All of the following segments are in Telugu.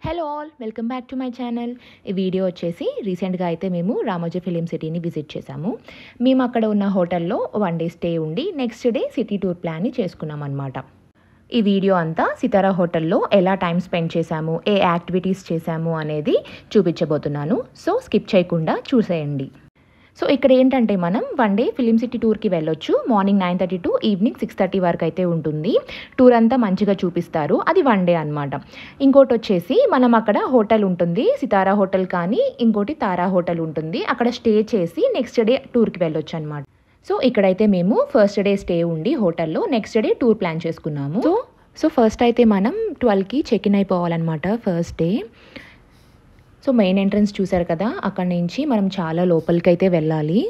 Hello all, welcome back to my channel. ఈ వీడియో వచ్చేసి రీసెంట్గా అయితే మేము రామోజీ ఫిలిం సిటీని విజిట్ చేసాము. మేము అక్కడ ఉన్న హోటల్లో 1 డే స్టే ఉండి నెక్స్ట్ డే సిటీ టూర్ ప్లాన్ని చేసుకున్నాం అనమాట. ఈ వీడియో అంతా సితారా హోటల్లో ఎలా టైం స్పెండ్ చేశాము, ఏ యాక్టివిటీస్ చేశాము అనేది చూపించబోతున్నాను. సో స్కిప్ చేయకుండా చూసేయండి. సో ఇక్కడ ఏంటంటే మనం 1 డే ఫిలిం సిటీ టూర్కి వెళ్ళొచ్చు. మార్నింగ్ 9:30 టు ఈవినింగ్ 6:30 వరకు అయితే ఉంటుంది. టూర్ అంతా మంచిగా చూపిస్తారు. అది 1 డే అనమాట. ఇంకోటి వచ్చేసి మనం అక్కడ హోటల్ ఉంటుంది, సితారా హోటల్ కానీ ఇంకోటి తారా హోటల్ ఉంటుంది. అక్కడ స్టే చేసి నెక్స్ట్ డే టూర్కి వెళ్ళొచ్చు అనమాట. సో ఇక్కడైతే మేము ఫస్ట్ డే స్టే ఉండి హోటల్లో నెక్స్ట్ డే టూర్ ప్లాన్ చేసుకున్నాము. సో ఫస్ట్ అయితే మనం 12కి చెక్ ఇన్ అయిపోవాలన్నమాట first day. So main entrance చూసారు కదా, అక్కడ నుంచి మనం చాలా లోపలికి అయితే వెళ్ళాలి.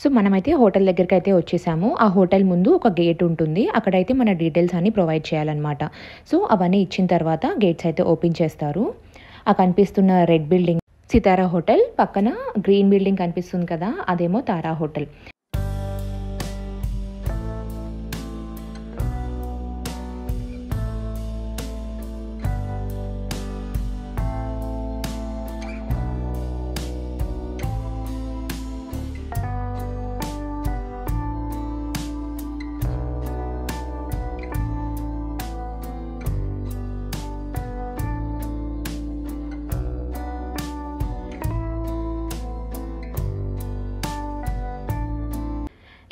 సో మనమైతే హోటల్ దగ్గరికి అయితే వచ్చేసాము. ఆ హోటల్ ముందు ఒక గేట్ ఉంటుంది, అక్కడైతే మన డీటెయిల్స్ అన్ని ప్రొవైడ్ చేయాలన్నమాట. సో అవన్నీ ఇచ్చిన తర్వాత గేట్స్ అయితే ఓపెన్ చేస్తారు. ఆ కనిపిస్తున్న రెడ్ బిల్డింగ్ సితారా హోటల్, పక్కన గ్రీన్ బిల్డింగ్ కనిపిస్తుంది కదా, అదేమో తారా హోటల్.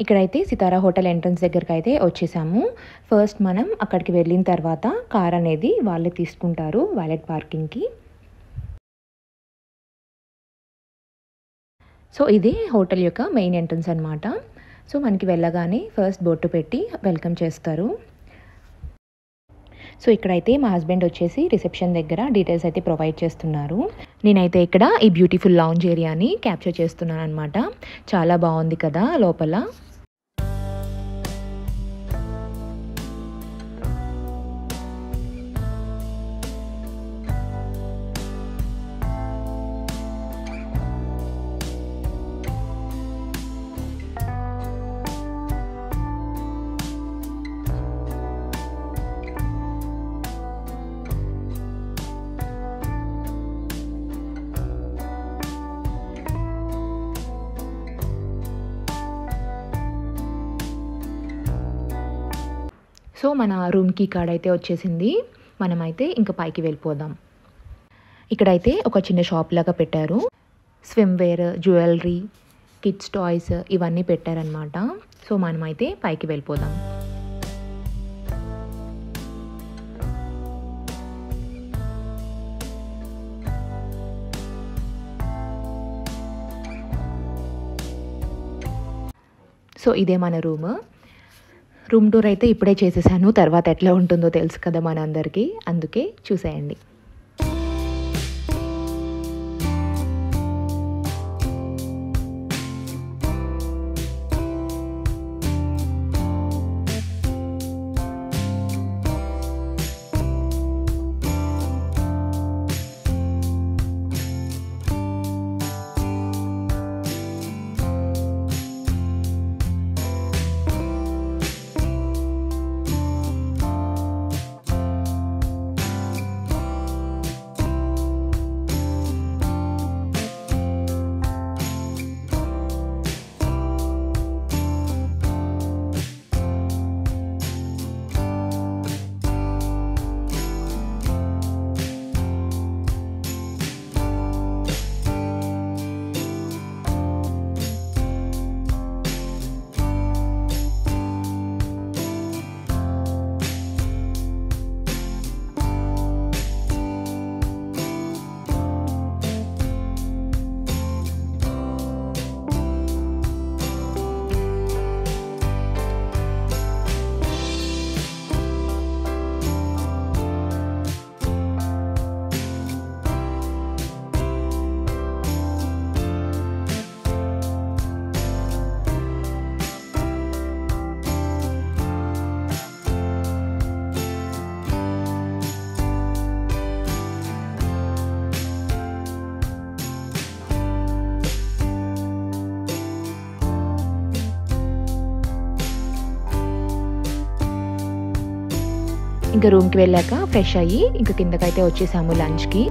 ఇక్కడైతే సితారా హోటల్ ఎంట్రన్స్ దగ్గరికి అయితే వచ్చేసాము. ఫస్ట్ మనం అక్కడికి వెళ్ళిన తర్వాత కార్ అనేది వాళ్ళే తీసుకుంటారు వాలెట్ పార్కింగ్కి. సో ఇది హోటల్ యొక్క మెయిన్ ఎంట్రన్స్ అనమాట. సో మనకి వెళ్ళగానే ఫస్ట్ బొట్టు పెట్టి వెల్కమ్ చేస్తారు. సో ఇక్కడైతే మా హస్బెండ్ వచ్చేసి రిసెప్షన్ దగ్గర డీటెయిల్స్ అయితే ప్రొవైడ్ చేస్తున్నారు. నేనైతే ఇక్కడ ఈ బ్యూటిఫుల్ లౌంజ్ ఏరియాని క్యాప్చర్ చేస్తున్నాను అనమాట. చాలా బాగుంది కదా లోపల. సో మన రూమ్కి కార్డ్ అయితే వచ్చేసింది. మనమైతే ఇంకా పైకి వెళ్ళిపోదాం. ఇక్కడైతే ఒక చిన్న షాప్ లాగా పెట్టారు. స్విమ్వేర్, జ్యువెలరీ, కిడ్స్ టాయ్స్ ఇవన్నీ పెట్టారనమాట. సో మనమైతే పైకి వెళ్ళిపోదాం. సో ఇదే మన రూమ్ టూర్ అయితే ఇప్పుడే చేసేసాను. తర్వాత ఎట్లా ఉంటుందో తెలుసు కదా మనందరికీ, అందుకే చూసేయండి. ఇంకా రూమ్కి వెళ్ళాక ఫ్రెష్ అయ్యి ఇంకా కిందకైతే వచ్చేసాము లంచ్కి.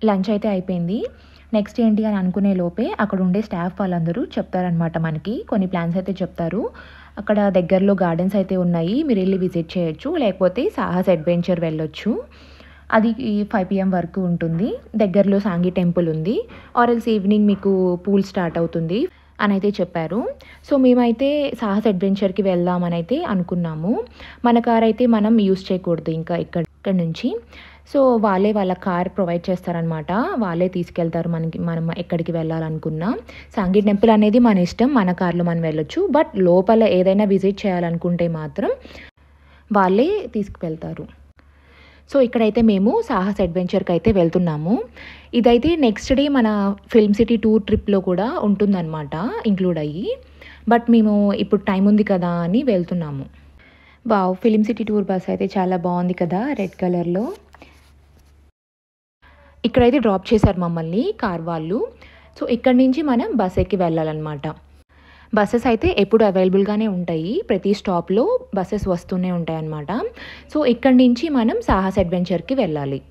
లంచ్ అయితే అయిపోయింది. నెక్స్ట్ ఏంటి అని అనుకునే లోపే అక్కడ ఉండే స్టాఫ్ వాళ్ళందరూ చెప్తారనమాట, మనకి కొన్ని ప్లాన్స్ అయితే చెప్తారు. అక్కడ దగ్గరలో గార్డెన్స్ అయితే ఉన్నాయి, మీరు వెళ్ళి విజిట్ చేయొచ్చు, లేకపోతే సాహస్ అడ్వెంచర్ వెళ్ళొచ్చు. అది 5 PM వరకు ఉంటుంది. దగ్గరలో సాంగి టెంపుల్ ఉంది, ఆర్ ఎల్స్ ఈవినింగ్ మీకు పూల్ స్టార్ట్ అవుతుంది అని అయితే చెప్పారు. సో మేమైతే సాహస్ అడ్వెంచర్కి వెళ్దామని అయితే అనుకున్నాము. మన కార్ అయితే మనం యూస్ చేయకూడదు ఇంకా ఇక్కడ నుంచి. సో వాళ్ళ కార్ ప్రొవైడ్ చేస్తారనమాట, వాళ్ళే తీసుకెళ్తారు మనం ఎక్కడికి వెళ్ళాలనుకున్నా. సాంగి టెంపుల్ అనేది మన ఇష్టం, మన కార్లో మనం వెళ్ళొచ్చు. బట్ లోపల ఏదైనా విజిట్ చేయాలనుకుంటే మాత్రం వాళ్ళే తీసుకువెళ్తారు. సో ఇక్కడైతే మేము సాహస్ అడ్వెంచర్కి అయితే వెళ్తున్నాము. ఇదైతే నెక్స్ట్ డే మన ఫిల్మ్ సిటీ టూర్ ట్రిప్లో కూడా ఉంటుందన్నమాట, ఇంక్లూడ్ అయ్యి. బట్ మేము ఇప్పుడు టైం ఉంది కదా అని వెళ్తున్నాము. Wow, film city tour bus అయితే చాలా బాగుంది కదా, రెడ్ కలర్లో. ఇక్కడైతే డ్రాప్ చేశారు మమ్మల్ని కార్ వాళ్ళు. సో ఇక్కడి నుంచి మనం బస్ ఎక్కి వెళ్ళాలన్నమాట. బస్సెస్ అయితే ఎప్పుడు అవైలబుల్గానే ఉంటాయి, ప్రతి స్టాప్లో బస్సెస్ వస్తూనే ఉంటాయి అన్నమాట. సో ఇక్కడి నుంచి మనం సాహస్ అడ్వెంచర్కి వెళ్ళాలి.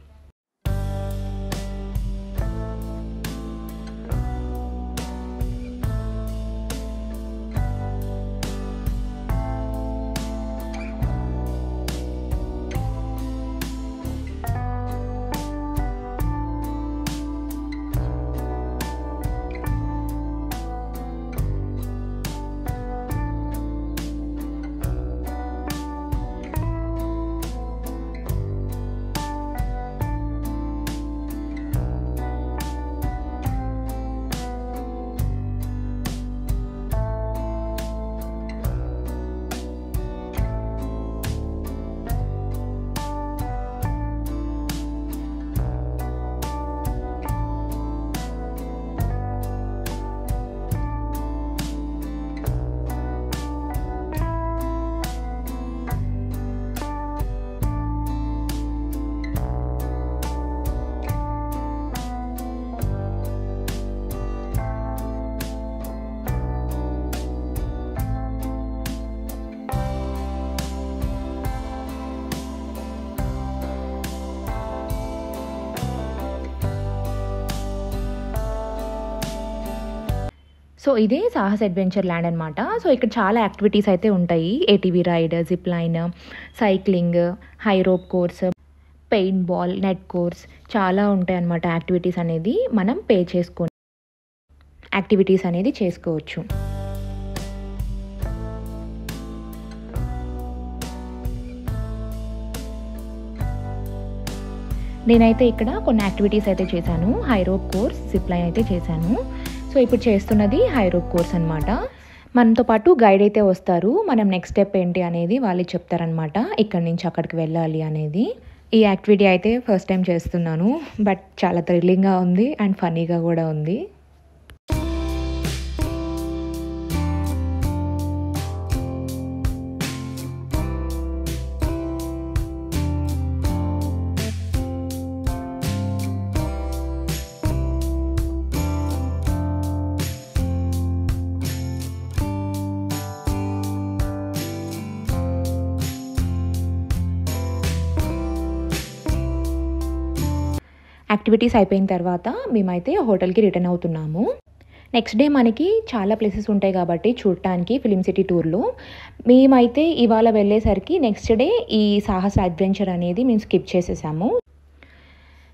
సో ఇదే సాహస్ అడ్వెంచర్ ల్యాండ్ అనమాట. సో ఇక్కడ చాలా యాక్టివిటీస్ అయితే ఉంటాయి, ATV ride, zip line, cycling, high rope course, paint ball, net course, చాలా ఉంటాయి అన్నమాట. యాక్టివిటీస్ అనేది మనం పే చేసుకొని యాక్టివిటీస్ అనేది చేసుకోవచ్చు. నేనైతే ఇక్కడ కొన్ని యాక్టివిటీస్ అయితే చేశాను, high rope course, zip line అయితే చేశాను. సో ఇప్పుడు చేస్తున్నది హై రోప్ కోర్స్ అనమాట. మనతో పాటు గైడ్ అయితే వస్తారు, మనం నెక్స్ట్ స్టెప్ ఏంటి అనేది వాళ్ళు చెప్తారనమాట, ఇక్కడి నుంచి అక్కడికి వెళ్ళాలి అనేది. ఈ యాక్టివిటీ అయితే ఫస్ట్ టైం చేస్తున్నాను, బట్ చాలా థ్రిల్లింగ్గా ఉంది అండ్ ఫన్నీగా కూడా ఉంది. యాక్టివిటీస్ అయిపోయిన తర్వాత మేమైతే హోటల్కి రిటర్న్ అవుతున్నాము. నెక్స్ట్ డే మనకి చాలా ప్లేసెస్ ఉంటాయి కాబట్టి చూడటానికి ఫిలిం సిటీ టూర్లో. మేమైతే ఇవాళ వెళ్ళేసరికి నెక్స్ట్ డే ఈ సాహస్ అడ్వెంచర్ అనేది మేము స్కిప్ చేసేసాము.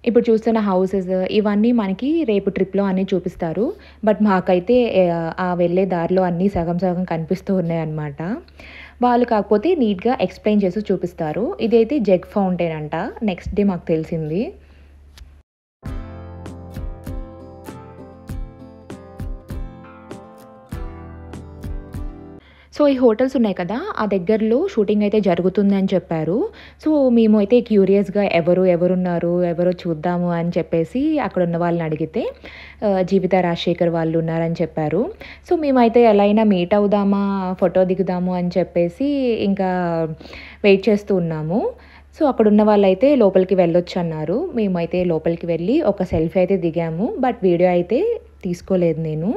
ఇప్పుడు చూస్తున్న హౌసెస్ ఇవన్నీ మనకి రేపు ట్రిప్లో అన్నీ చూపిస్తారు. బట్ మాకైతే ఆ వెళ్ళే దారిలో అన్నీ సగం సగం కనిపిస్తూ ఉన్నాయన్నమాట. వాళ్ళు కాకపోతే నీట్గా ఎక్స్ప్లెయిన్ చేసి చూపిస్తారు. ఇదైతే జగ్ ఫౌంటైన్ అంట, నెక్స్ట్ డే మాకు తెలిసింది. సో ఈ హోటల్స్ ఉన్నాయి కదా, ఆ దగ్గరలో షూటింగ్ అయితే జరుగుతుంది అని చెప్పారు. సో మేము అయితే క్యూరియస్‌గా ఎవరున్నారు, ఎవరో చూద్దాము అని చెప్పేసి అక్కడ ఉన్న వాళ్ళని అడిగితే జీవిత రాజశేఖర్ వాళ్ళు ఉన్నారని చెప్పారు. సో మేమైతే ఎలా అయినా మీట్ అవుదామా, ఫోటో దిగుదాము అని చెప్పేసి ఇంకా వెయిట్ చేస్తూ ఉన్నాము. సో అక్కడున్న వాళ్ళైతే లోపలికి వెళ్ళొచ్చన్నారు. మేమైతే లోపలికి వెళ్ళి ఒక సెల్ఫీ అయితే దిగాము. బట్ వీడియో అయితే తీసుకోలేదు నేను.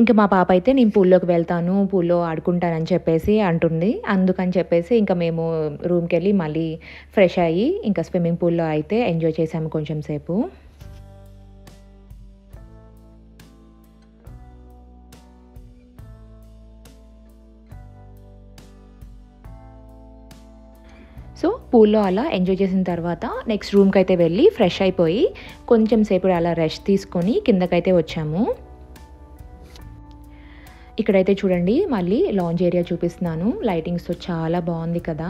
ఇంక మా పాప అయితే నేను పూల్లోకి వెళ్తాను, పూల్‌లో ఆడుకుంటానని చెప్పేసి అంటుంది. అందుకని చెప్పేసి ఇంక మేము రూమ్‌కెళ్ళి మళ్ళీ ఫ్రెష్ అయ్యి ఇంకా స్విమ్మింగ్ పూల్‌లో అయితే ఎంజాయ్ చేశాము కొంచెం సేపు. సో పూల్‌లో అలా ఎంజాయ్ చేసిన తర్వాత నెక్స్ట్ రూమ్‌కైతే వెళ్ళి ఫ్రెష్ అయిపోయి కొంచెం సేపు అలా రెస్ట్ తీసుకొని కిందకైతే వచ్చాము. ఇక్కడైతే చూడండి మళ్ళీ లాంజ్ ఏరియా చూపిస్తున్నాను. లైటింగ్స్‌తో చాలా బాగుంది కదా!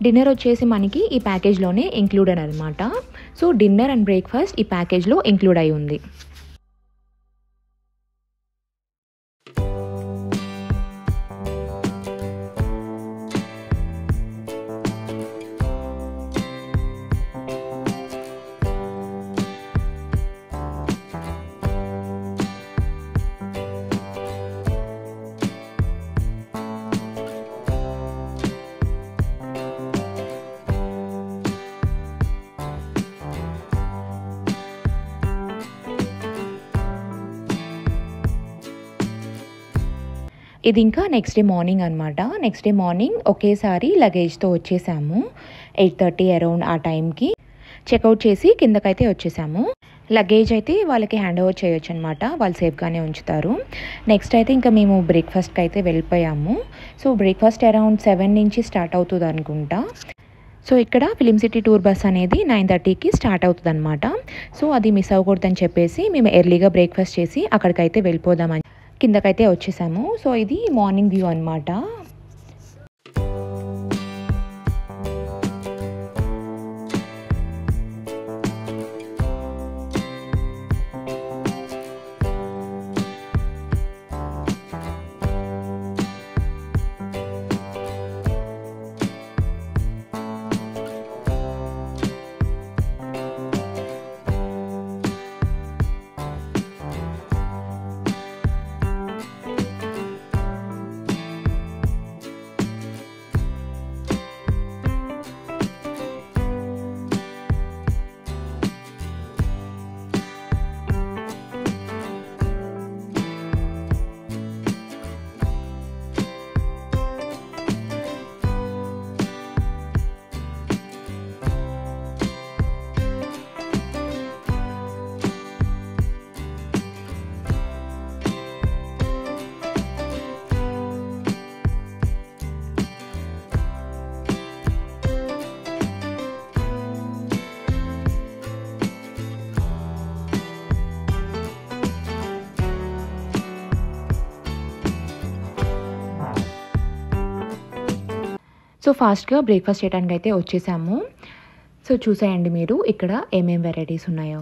డిన్నర్ వచ్చేసి మనకి ఈ ప్యాకేజ్‌లోనే ఇంక్లూడెడ్ అనమాట. సో డిన్నర్ అండ్ బ్రేక్‌ఫాస్ట్ ఈ ప్యాకేజ్‌లో ఇంక్లూడ్ అయ్యి ఉంది. ఇది ఇంకా నెక్స్ట్ డే మార్నింగ్ అనమాట. నెక్స్ట్ డే మార్నింగ్ ఒకేసారి లగేజ్‌తో వచ్చేసాము. 8:30 అరౌండ్ ఆ టైంకి చెక్‌ఔట్ చేసి కిందకైతే వచ్చేసాము. లగేజ్ అయితే వాళ్ళకి హ్యాండ్ ఓవర్ చేయొచ్చనమాట. వాళ్ళు సేఫ్‌గానే ఉంచుతారు. నెక్స్ట్ అయితే ఇంకా మేము బ్రేక్‌ఫాస్ట్‌కి అయితే వెళ్ళిపోయాము. సో బ్రేక్‌ఫాస్ట్ అరౌండ్ 7 నుంచి స్టార్ట్ అవుతుందనుకుంటా. సో ఇక్కడ ఫిలిం సిటీ టూర్ బస్ అనేది 9:30కి స్టార్ట్ అవుతుందనమాట. సో అది మిస్ అవ్వకూడదని చెప్పేసి మేము ఎర్లీగా బ్రేక్‌ఫాస్ట్ చేసి అక్కడికైతే వెళ్ళిపోదామని కిందకైతే వచ్చేసాము. సో ఇది మార్నింగ్ వ్యూ అనమాట. సో ఫాస్ట్గా బ్రేక్ఫాస్ట్ చేయడానికి అయితే వచ్చేసాము. సో చూసేయండి మీరు ఇక్కడ ఏమేం వెరైటీస్ ఉన్నాయో.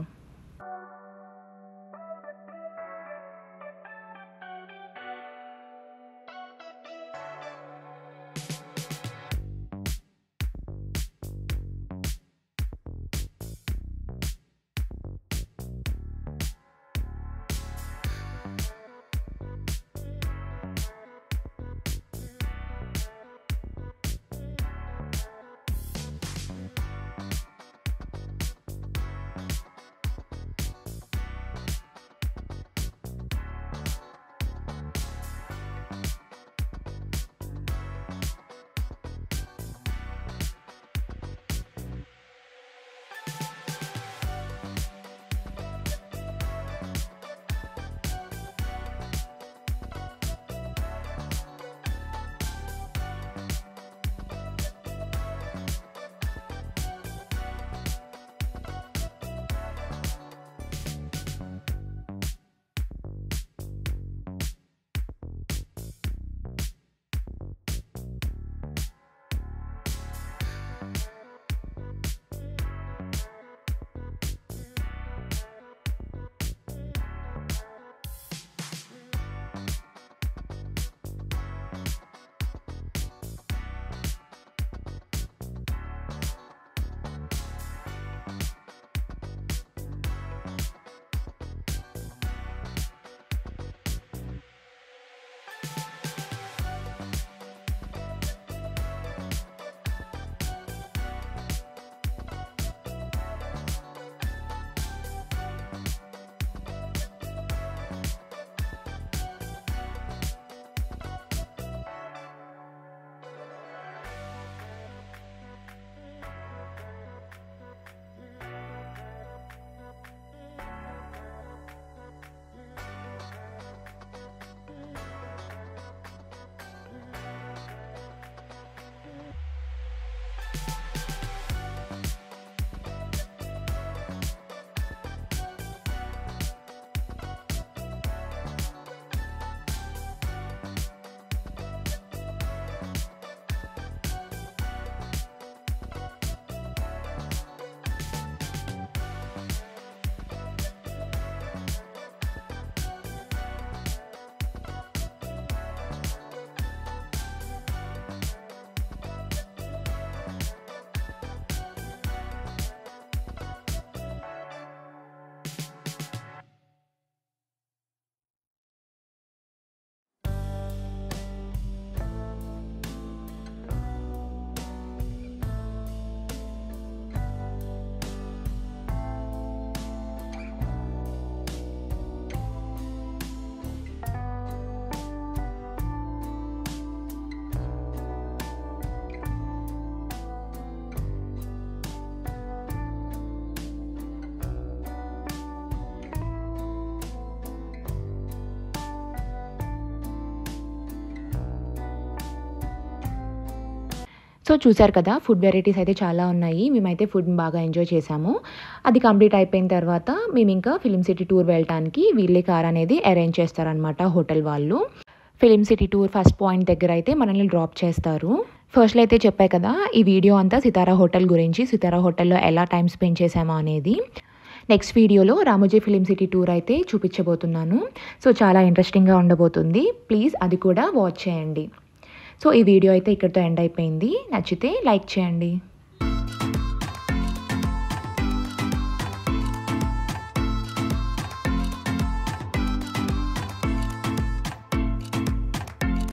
సో చూసారు కదా, ఫుడ్ వెరైటీస్ అయితే చాలా ఉన్నాయి. మేమైతే ఫుడ్ని బాగా ఎంజాయ్ చేసాము. అది కంప్లీట్ అయిపోయిన తర్వాత మేము ఇంకా ఫిలిం సిటీ టూర్ వెళ్ళటానికి వీళ్ళే కార్ అనేది అరేంజ్ చేస్తారనమాట హోటల్ వాళ్ళు. Film city tour first point దగ్గర అయితే మనల్ని డ్రాప్ చేస్తారు. ఫస్ట్లో అయితే చెప్పాయి కదా, ఈ వీడియో అంతా సితారా హోటల్ గురించి, సితారా హోటల్లో ఎలా టైం స్పెండ్ చేసామో అనేది. నెక్స్ట్ వీడియోలో రామోజీ ఫిలిం సిటీ టూర్ అయితే చూపించబోతున్నాను. సో చాలా ఇంట్రెస్టింగ్గా ఉండబోతుంది. ప్లీజ్ అది కూడా వాచ్ చేయండి. సో ఈ వీడియో అయితే ఇక్కడితో ఎండ్ అయిపోయింది. నచ్చితే లైక్ చేయండి.